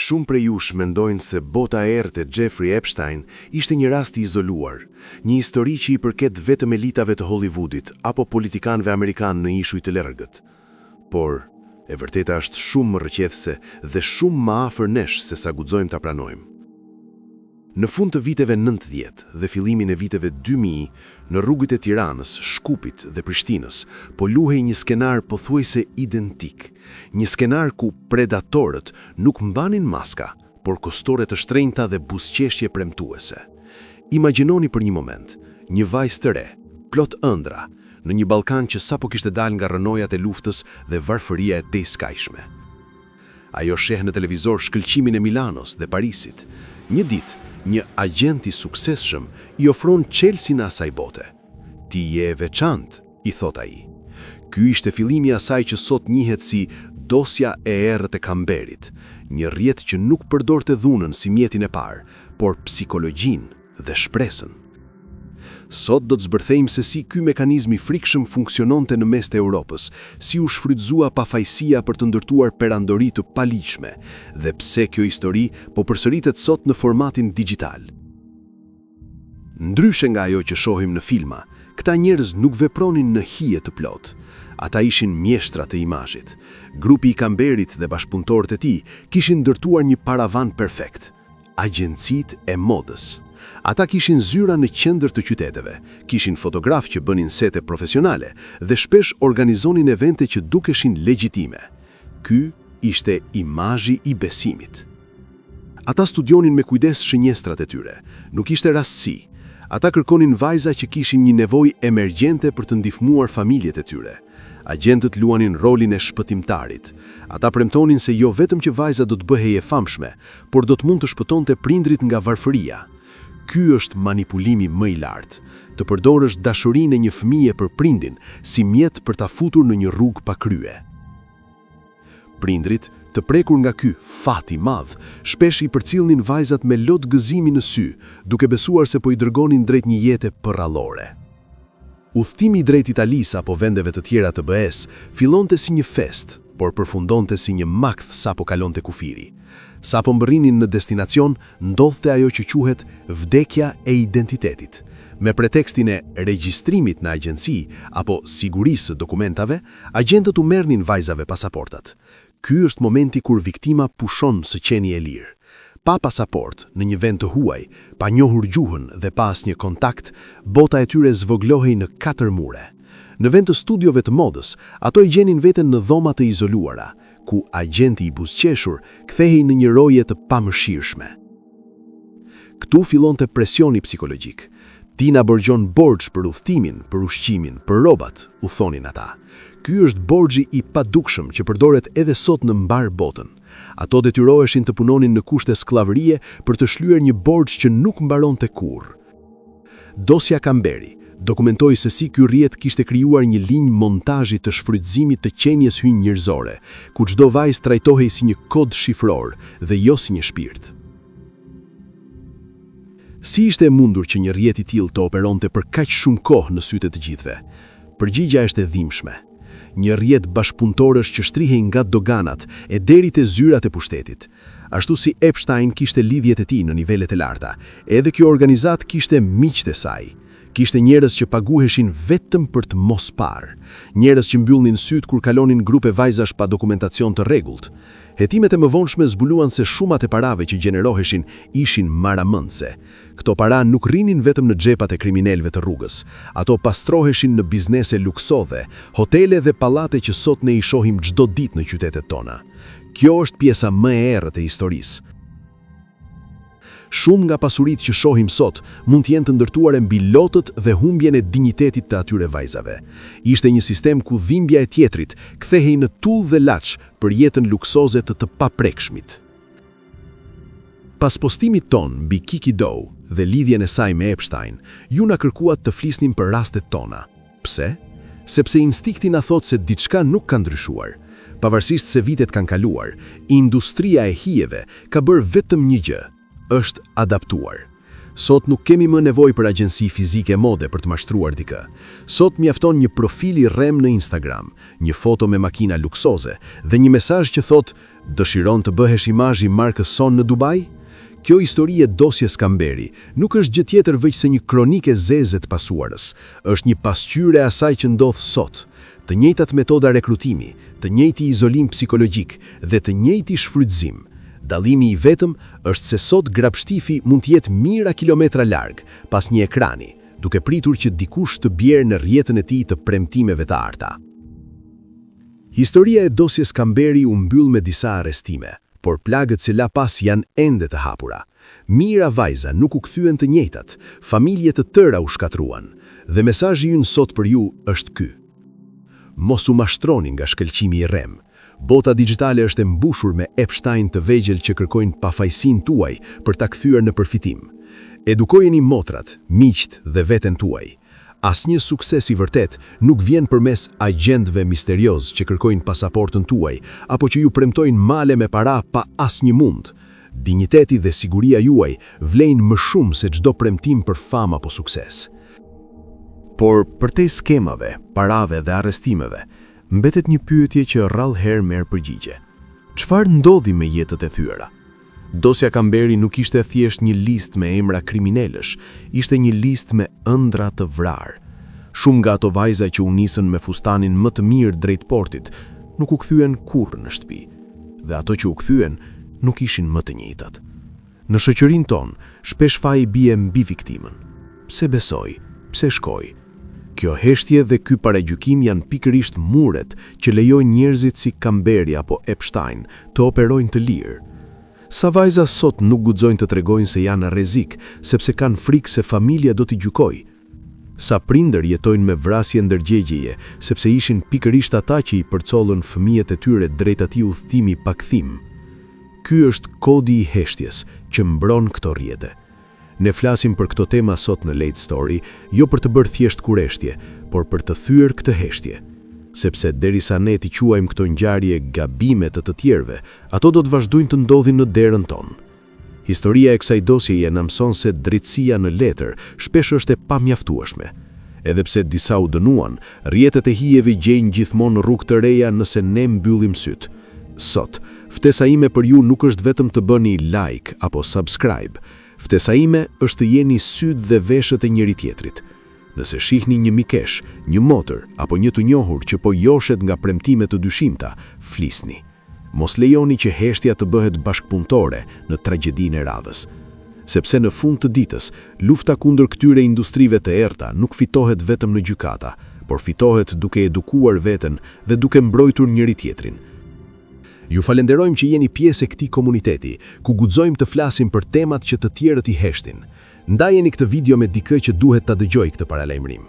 Shumë prej jush mendojnë se bota e errët e Jeffrey Epstein ishte një rast i izoluar, një histori që i përket vetëm elitave të Hollywoodit apo politikanëve amerikanë në ishuj të largët. Por e vërteta është shumë më rrëqethse dhe shumë më afër nesh se sa guxojmë ta pranojmë. Në fund të viteve 90 dhe fillimin e viteve 2000, në rrugët e Tiranës, Shkupit dhe Prishtinës, po luhej një skenar pothuajse identik, një skenar ku predatorët nuk mbanin maska, por kostore të shtrenjta dhe buzëqeshje premtuese. Imagjinoni për një moment, një vajzë të re, plot ëndra, në një Ballkan që sapo kishte dalë nga rrënojat e luftës dhe varfëria e tejskajshme. Ajo sheh në televizor shkëlqimin e Milanos dhe Parisit. Një ditë, një agent i suksesshëm i ofron Chelsea në asaj bote. Ti je e veçantë, i thot ai. Ky ishte fillimi i asaj që sot njihet si dosja e errët e Kamberit, një rrjet që nuk përdorte dhunën si mjetin e parë, por psikologjinë dhe shpresën. Sot do të zbërthejmë se si ky mekanizëm i frikshëm funksiononte në mes të Europës, si u shfrytëzua pafajësia për të ndërtuar perandori të paligjshme, dhe pse kjo histori po përsëritet sot në formatin digjital. Ndryshe nga ajo që shohim në filma, këta njerëz nuk vepronin në hije të plot. Ata ishin mjeshtra të imazhit. Grupi i Kamberit dhe bashkëpunëtorët e tij kishin ndërtuar një paravan perfekt, agjencitë e modës. Ata kishin zyra në qendër të qyteteve, kishin fotograf që bënin sete profesionale dhe shpesh organizonin evente që dukeshin legjitime. Ky ishte imazhi i besimit. Ata studionin me kujdes shënjestrat e tyre, nuk ishte rastësi. Ata kërkonin vajza që kishin një nevojë emergjente për të ndihmuar familjet e tyre. Agjentët luanin rolin e shpëtimtarit. Ata premtonin se jo vetëm që vajza do të bëhej e famshme, por do të mund të shpëtonte prindrit nga varfëria. Ky është manipulimi më i lartë, të përdorësh dashurinë e një fëmije për prindin si mjet për ta futur në një rrugë pa krye. Prindrit, të prekur nga ky fat i madh, shpesh i përcillnin vajzat me lot gëzimi në sy, duke besuar se po i dërgonin drejt një jete përrallore. Udhtimi drejt Italisë apo vendeve të tjera të BE-s fillonte si një fest, por përfundonte si një makth sapo kalonte kufiri. Sapo mbërrinin në destinacion, ndodhte ajo që quhet vdekja e identitetit. Me pretekstin e regjistrimit në agjenci apo sigurisë së dokumentave, agjentët u merrnin vajzave pasaportat. Ky është momenti kur viktima pushon së qeni e lirë. Pa pasaport, në një vend të huaj, pa njohur gjuhën dhe pa asnjë kontakt, bota e tyre zvoglohej në 4 mure. Në vend të studiove të modës, ato i gjenin veten në dhoma të izoluara, ku agenti i buzëqeshur kthehej në një roje të pamëshirshme. Ktu fillonte presioni psikologjik. Ti na borxhon borxh për udhtimin, për ushqimin, për rrobat, u thonin ata. Ky është borxhi i padukshëm që përdoret edhe sot në mbar botën. Ato detyroheshin të punonin në kushte skllavërie për të shlyer një borxh që nuk mbaronte kurrë. Dosja Kamberi dokumentoi se si ky rrjet kishte krijuar një linjë montazhi të shfrytëzimit të qenies hynj njerëzore, ku çdo vajzë trajtohej si një kod shifror dhe jo si një shpirt. Si ishte e mundur që një rrjet i tillë të operonte për kaq shumë kohë në sytë të gjithëve? Përgjigjja është e dhimbshme. Një rrjet bashkëpunëtorësh që shtrihej nga doganat e deri te zyrat e pushtetit. Ashtu si Epstein kishte lidhjet e tij në nivelet e larta, edhe kjo organizat kishte miqtë e saj. Kishte njerëz që paguheshin vetëm për të mos parë, njerëz që mbyllnin syt kur kalonin grupe vajzash pa dokumentacion të rregullt. Hetimet e mëvonshme zbuluan se shumat e parave që gjeneroheshin ishin maramëndse. Këto para nuk rrinin vetëm në xhepat e kriminalëve të rrugës. Ato pastroheshin në biznese luksove, hotele dhe pallate që sot ne i shohim çdo ditë në qytetet tona. Kjo është pjesa më e errët e historisë. Shumë nga pasuritë që shohim sot mund të jenë të ndërtuara mbi lotët dhe humbjen e dinjitetit të atyre vajzave. Ishte një sistem ku dhimbja e tjetrit kthehej në tull dhe laç për jetën luksoze të paprekshmit. Pas postimit ton mbi Kiki Doe dhe lidhjen e saj me Epstein, ju na kërkuat të flisnim për rastet tona. Pse? Sepse instinkti na thot se diçka nuk ka ndryshuar. Pavarësisht se vitet kanë kaluar, industria e hijeve ka bërë vetëm një gjë: është adaptuar. Sot nuk kemi më nevojë për agjenci fizike mode për të mashtruar dikë. Sot mjafton një profil i rrem në Instagram, një foto me makina luksoze dhe një mesazh që thotë: "Dëshiron të bëhesh imazh i markës son në Dubai?" Kjo histori e dosjes Kamberi nuk është gjë tjetër veç se një kronikë e zezë të pasuarës. Është një pasqyrë e asaj që ndodh sot. Të njëjtat metoda rekrutimi, të njëjti izolim psikologjik dhe të njëjti shfrytëzim. Dallimi i vetëm është se sot grabshtifi mund të jetë mijëra kilometra larg pas një ekrani, duke pritur që dikush të bjerë në rrjetën e tij të premtimeve të arta. Historia e dosjes Kamberi u mbyll me disa arrestime, por plagët që la pas janë ende të hapura. Mijëra vajza nuk u kthyen të njëjtat, familje të tëra u shkatruan, dhe mesazhi ynë sot për ju është ky: mos u mashtroni nga shkëlqimi i rrem. Bota digjitale është e mbushur me Epstein të vegjël që kërkojnë pafajësinë tuaj për ta kthyer në përfitim. Edukojeni motrat, miqt dhe veten tuaj. Asnjë sukses i vërtet nuk vjen përmes agjentëve misterioz që kërkojnë pasaportën tuaj apo që ju premtojnë male me para pa asnjë mund. Dinjiteti dhe siguria juaj vlejnë më shumë se çdo premtim për famë apo sukses. Por përtej skemave, parave dhe arrestimeve, mbetet një pyetje që rrallëherë merr përgjigje. Çfarë ndodhi me jetët e thyera? Dosja Kamberi nuk ishte thjesht një listë me emra kriminalësh, ishte një listë me ëndra të vrarë. Shumë nga ato vajza që u nisën me fustanin më të mirë drejt portit, nuk u kthyen kurrë në shtëpi, dhe ato që u kthyen nuk ishin më të njëjtat. Në shoqërinë tonë, shpesh faji bie mbi viktimën. Pse besoj? Pse shkoj? Kjo heshtje dhe ky paragjykim janë pikërisht muret që lejojnë njerëzit si Kamberi apo Epstein të operojnë të lirë. Sa vajza sot nuk guxojnë të tregojnë se janë në rrezik, sepse kanë frikë se familja do t'i gjykojë. Sa prindër jetojnë me vrasje ndërgjegjeje, sepse ishin pikërisht ata që i përcollën fëmijët e tyre drejt atij udhëtimi pa kthim. Ky është kodi i heshtjes që mbron këto rrjete. Ne flasim për këto tema sot në Late Story, jo për të bërë thjesht kureshtje, por për të thyer këtë heshtje. Sepse derisa ne t'i quajmë këto ngjarje gabime të tjerëve, ato do të vazhdojnë të ndodhin në derën tonë. Historia e kësaj dosjeje na mëson se drejtësia në letër shpesh është e pamjaftueshme. Edhe pse disa u dënuan, rrjetet e hijeve gjejnë gjithmonë rrugë të reja nëse ne mbyllim syt. Sot, ftesa ime për ju nuk është vetëm të bëni like apo subscribe. Ftesa ime është të jeni syt dhe veshët e njëri tjetrit. Nëse shihni një mikesh, një motër apo një të njohur që po joshet nga premtime të dyshimta, flisni. Mos lejoni që heshtja të bëhet bashkëpunëtore në tragjedinë e radhës. Sepse në fund të ditës, lufta kundër këtyre industrive të errta nuk fitohet vetëm në gjykata, por fitohet duke edukuar veten dhe duke mbrojtur njëri tjetrin. Ju falenderojmë që jeni pjesë e këtij komuniteti, ku guxojmë të flasim për temat që të tjerët i heshtin. Ndajeni këtë video me dikë që duhet ta dëgjojë këtë paralajmërim.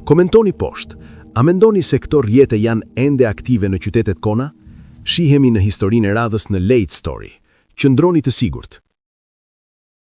Komentoni poshtë, a mendoni se këto rrjete janë ende aktive në qytetet kona? Shihemi në historinë e radhës në Late Story. Qëndroni të sigurt.